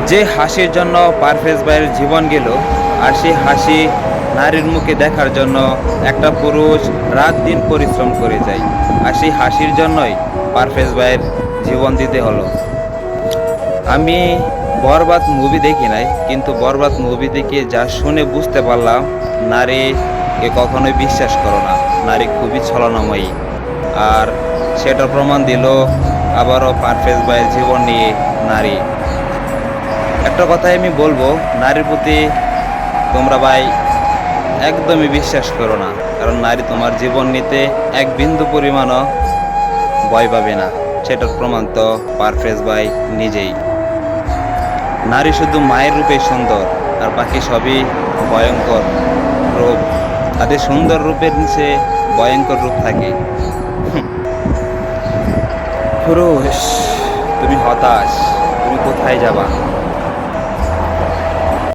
যে হাসির জন্য পারভেজ ভাইয়ের জীবন গেল, আর সেই হাসি নারীর মুখে দেখার জন্য একটা পুরুষ রাত দিন পরিশ্রম করে যায়, আর সেই হাসির জন্যই পারভেজ ভাইয়ের জীবন দিতে হলো। আমি বরবাদ মুভি দেখি নাই, কিন্তু বরবাদ মুভি দেখে যা শুনে বুঝতে পারলাম, নারীকে কখনোই বিশ্বাস করো না, নারী খুবই ছলনাময়ী। আর সেটার প্রমাণ দিল আবারও পারভেজ ভাইয়ের জীবন নিয়ে নারী। একটা কথাই আমি বলবো, নারীর প্রতি তোমরা ভাই একদমই বিশ্বাস করো না, কারণ নারী তোমার জীবন নিতে এক বিন্দু পরিমাণও ভয় পাবে না। সেটার প্রমাণ তো পারভেজ ভাই নিজেই। নারী শুধু মায়ের রূপে সুন্দর, আর বাকি সবই ভয়ঙ্কর রূপ। তাদের সুন্দর রূপের নিচে ভয়ঙ্কর রূপ থাকে। পুরুষ, তুমি হতাশ, তুমি কোথায় যাবা?